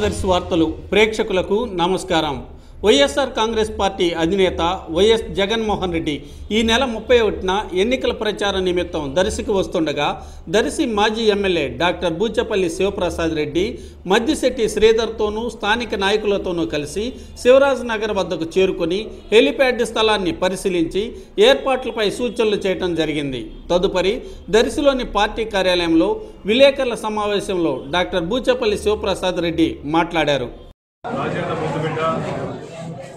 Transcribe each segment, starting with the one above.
ఆంధ్రదర్శి వార్తలు ప్రేక్షకులకు నమస్కారం. వైఎస్ఆర్ కాంగ్రెస్ పార్టీ అధినేత వైఎస్ జగన్మోహన్ రెడ్డి ఈ నెల 31న ఎన్నికల ప్రచారం నిమిత్తం దర్శికి వస్తుండగా దర్శి మాజీ ఎమ్మెల్యే డాక్టర్ బూచపల్లి శివప్రసాద్ రెడ్డి మద్దిశెట్టి శ్రీధర్తోనూ స్థానిక నాయకులతోనూ కలిసి శివరాజ్ నగర్ వద్దకు చేరుకొని హెలిప్యాడ్ స్థలాన్ని పరిశీలించి ఏర్పాట్లపై సూచనలు చేయడం జరిగింది. తదుపరి దర్శిలోని పార్టీ కార్యాలయంలో విలేకరుల సమావేశంలో డాక్టర్ బూచపల్లి శివప్రసాద్ రెడ్డి మాట్లాడారు.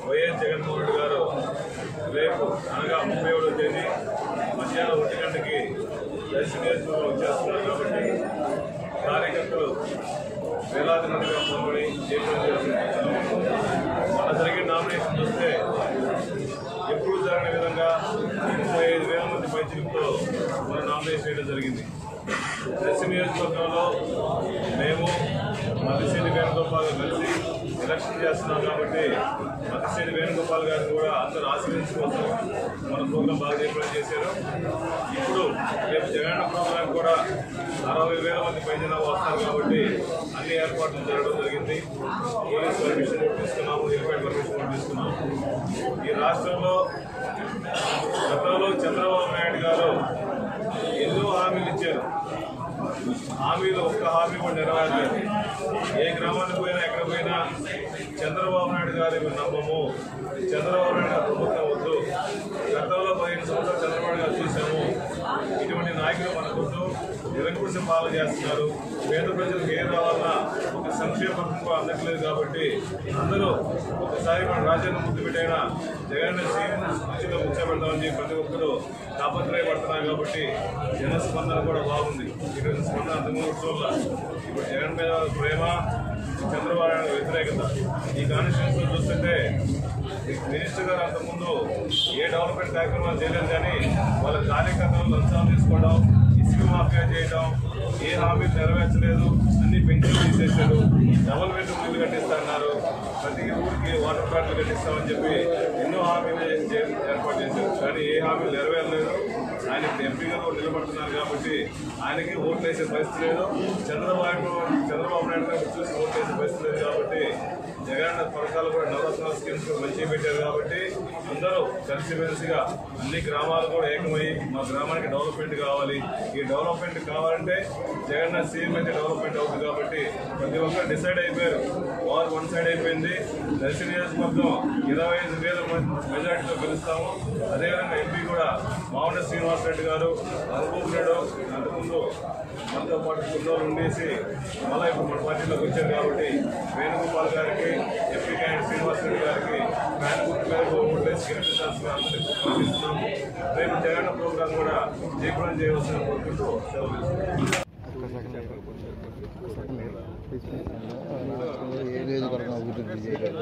వైఎస్ జగన్మోహన్ రెడ్డి గారు రేపు అనగా 37వ తేదీ మధ్యాహ్నం 1 గంటకి దర్శి నియోజకవర్గంలో వచ్చేస్తున్నారు. కాబట్టి కార్యకర్తలు వేలాది మందిగా పాల్గొని మన జరిగిన నామినేషన్ చూస్తే ఎప్పుడు జరిగిన విధంగా 35,000 మంది పైచిలుతో మన నామినేషన్ చేయడం జరిగింది. దర్శి నియోజకవర్గంలో మేము మద్దిశెట్టి వేణుగోపాల్ కలిసి ఎలక్షన్ చేస్తున్నాం. కాబట్టి మద్దిశెట్టి వేణుగోపాల్ గారిని కూడా అందరూ ఆశీర్వదించుకోసం మన ప్రోగ్రాం బాగా ఏర్పాటు చేశారు. ఇప్పుడు రేపు జగన్ ప్రోగ్రాం కూడా 60,000 మంది పైన వస్తారు. కాబట్టి అన్ని ఏర్పాట్లు జరగడం జరిగింది. పోలీస్ పర్మిషన్ తీసుకున్నాము, హెలిప్యాడ్ పర్మిషన్ తీసుకున్నాము. ఈ రాష్ట్రంలో గతంలో చంద్రబాబు నాయుడు గారు ఎన్నో హామీలు ఇచ్చారు. హామీలు ఒక్క హామీ కూడా నెరవేరలేదు. ఏ గ్రామానికి పోయినా ఎక్కడ పోయినా చంద్రబాబు నాయుడు గారి నమ్మము, చంద్రబాబు నాయుడు గారి ప్రభుత్వం వద్దు, గతంలో 15 సంవత్సరాలు చంద్రబాబు గారు చూసాము, ఇటువంటి నాయకులు మనకొద్దు, నిరంకుశ పాలన చేస్తున్నారు, పేద ప్రజలకు ఏం రావాలన్నా ఒక సంక్షేమ పథకం అందట్లేదు. కాబట్టి అందరూ ఒకసారి మన రాజ్యాంగ ముద్దు పెట్టైనా జగన్ సీఎంగా కూర్చోబెడతామని ప్రతి ఒక్కరూ తాపత్రయపడుతున్నారు. కాబట్టి జనస్పందన కూడా బాగుంది. ఈరోజు స్పందన అంతకుముందు చూడాలి. ఇప్పుడు జగన్ మీద ప్రేమ, చంద్రబాబు నాయుడు వ్యతిరేకత. ఈ కాన్స్టిట్యూన్సీలో చూస్తుంటే మినిస్టర్ గారు అంతకుముందు ఏ డెవలప్మెంట్ కార్యక్రమాలు చేయలేదు, కానీ వాళ్ళ కార్యకర్తలు లంచాలు తీసుకోవడం, ఇసుక మాఫియా చేయడం, ఏ హామీలు నెరవేర్చలేదు, అన్ని పెన్షన్లు తీసేశారు, డబుల్ బెడ్రూమ్ ఇల్లు కట్టిస్తున్నారు, ప్రతి ఊరికి వాటర్ ప్లాంట్లు కట్టిస్తామని చెప్పి ఎన్నో హామీలు ఏర్పాటు చేశారు. కానీ ఏ హామీలు నెరవేరలేదు. ఆయన ఎంపీగా కూడా నిలబడుతున్నారు. కాబట్టి ఆయనకి ఓట్లు వేసే పరిస్థితి లేదు. చంద్రబాబు నాయుడు గారు చూసి ఓట్లు వేసే పరిస్థితి లేదు. కాబట్టి జగన్ పథకాలు కూడా నవరత్న స్కీమ్స్ మంచిగా పెట్టారు. కాబట్టి అందరూ కలిసిమెలిసిగా అన్ని గ్రామాలు కూడా ఏకమై మా గ్రామానికి డెవలప్మెంట్ కావాలి, ఈ డెవలప్మెంట్ కావాలంటే జగన్ సీఎం అయితే డెవలప్మెంట్ అవుతుంది. కాబట్టి ప్రతి ఒక్కరు డిసైడ్ అయిపోయారు. వారు వన్ సైడ్ అయిపోయింది. దర్శి నియోజకవర్గం 25,000 మెజార్టీతో గెలుస్తాము. అదేవిధంగా ఎంపీ కూడా మావన శ్రీనివాసరెడ్డి గారు అనుకుంటున్నాడు. అంతకుముందు మనతో పాటు కుర్రోలు ఉండేసి మళ్ళీ ఇప్పుడు మన పార్టీలోకి వచ్చారు. కాబట్టి వేణుగోపాల్ గారికి, ఎంపీ క్యాండిడేట్ శ్రీనివాసరెడ్డి గారికి ఫ్యాన్ గుర్తు మీద ఓట్లేసి గెలిపించాల్సిన ఆలోచిస్తున్నాము. రేపు జగన్ ప్రోగ్రాం కూడా జయప్రదం చేయవలసిన కోరుకుంటూ సెలవు. ఏ నియోజకవర్గం అభివృద్ధి చేయలేదు.